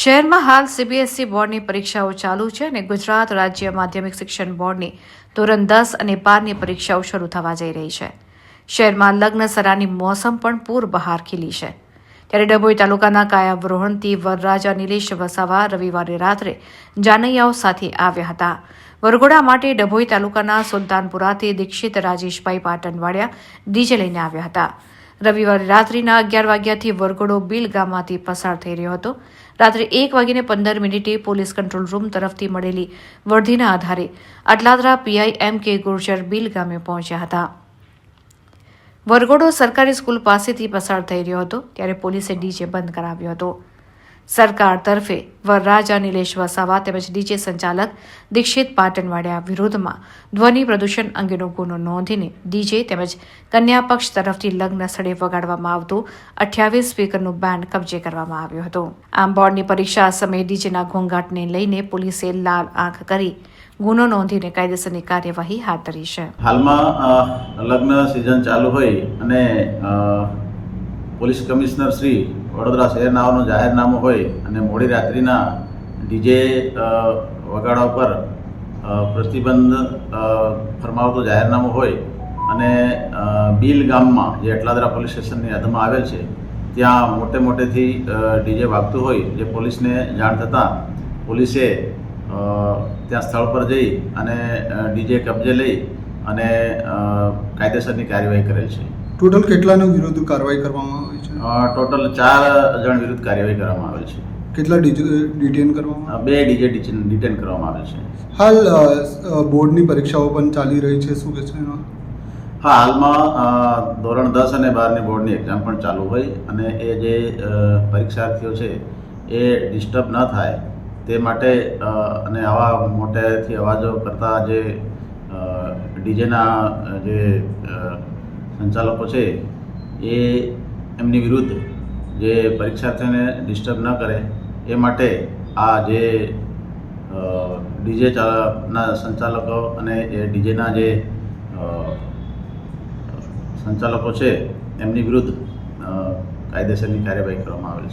શહેરમાં હાલ સીબીએસઈ બોર્ડની પરીક્ષાઓ ચાલુ છે અને ગુજરાત રાજ્ય માધ્યમિક શિક્ષણ બોર્ડની ધોરણ 10 અને 12ની પરીક્ષાઓ શરૂ થવા જઈ રહી છે. શહેરમાં લગ્નસરાની મોસમ પણ પૂર બહાર ખીલી છે. ત્યારે ડભોઈ તાલુકાના કાયાવરોહણથી વરરાજા નિલેશ વસાવા રવિવારે રાત્રે જાનૈયાઓ સાથે આવ્યા હતા. વરઘોડા માટે ડભોઈ તાલુકાના સુલતાનપુરાથી દીક્ષિત રાજેશભાઈ પાટણવાડિયા ડીજે લઈને આવ્યા હતા. રવિવારે રાત્રિના 11 વાગ્યાથી વરઘોડો બીલ ગામમાંથી પસાર થઈ રહ્યો હતો. રાત્રે 1:15 પોલીસ કંટ્રોલ રૂમ તરફથી મળેલી વર્ધીના આધારે અટલાદરા પીઆઈ એમ.કે. ગુર્જર બીલ ગામે પહોંચ્યા હતા. વરઘોડો સરકારી સ્કૂલ પાસેથી પસાર થઈ રહ્યો હતો ત્યારે પોલીસે ડીજે બંધ કરાવ્યો હતો. સરકાર તરફે વરરાજા નિલેશ વસાવા તેમજ ડીજે સંચાલક દીક્ષિત પાટણવાડિયા વિરુદ્ધમાં ધ્વનિ પ્રદૂષણ અંગેનો ગુનો નોંધીને ડીજે તેમજ કન્યા પક્ષ તરફથી લગ્ન સ્થળે વગાડવામાં આવતું 28 સ્પીકરનું બેન્ડ કબજે કરવામાં આવ્યું હતું. આમ બોર્ડની પરીક્ષા સમયે ડીજેના ઘોંઘાટને લઈને પોલીસે લાલ આંખ કરી ગુનો નોંધીને કાયદેસરની કાર્યવાહી હાથ ધરી છે. હાલમાં લગ્ન સિઝન ચાલુ હોય અને પોલીસ કમિશનર શ્રી વડોદરા શહેરનાઓનું જાહેરનામું હોય અને મોડી રાત્રિના ડીજે વગાડવા પર પ્રતિબંધ ફરમાવતું જાહેરનામું હોય અને બીલ ગામમાં જે અટલાદરા પોલીસ સ્ટેશનની હદમાં આવેલ છે ત્યાં મોટેથી ડીજે વાગતું હોય જે પોલીસને જાણ થતાં પોલીસે ત્યાં સ્થળ પર જઈ અને ડીજે કબજે લઈ અને કાયદેસરની કાર્યવાહી કરેલ છે. ટોટલ કેટલાનો વિરુદ્ધ કાર્યવાહી કરવામાં આવી છે? ટોટલ 4 જણ વિરુદ્ધ કાર્યવાહી કરવામાં આવેલ છે. કેટલા ડિટેન કરવામાં? 2 ડીજે ડિટેન કરવામાં આવેલ છે. હાલ બોર્ડની પરીક્ષાઓ પણ ચાલી રહી છે, શું કહે છે એમાં? હા, હાલમાં ધોરણ 10 અને 12ની બોર્ડની એક્ઝામ પણ ચાલુ હોય અને એ જે પરીક્ષાર્થીઓ છે એ ડિસ્ટર્બ ન થાય તે માટે અને આવા મોટેથી અવાજો કરતા જે ડીજેના જે સંચાલકો છે એ એમની વિરુદ્ધ જે પરીક્ષાર્થીઓને ડિસ્ટર્બ ન કરે એ માટે આ જે ડીજેના સંચાલકો અને એ ડીજેના જે સંચાલકો છે એમની વિરુદ્ધ કાયદેસરની કાર્યવાહી કરવામાં આવેલ છે.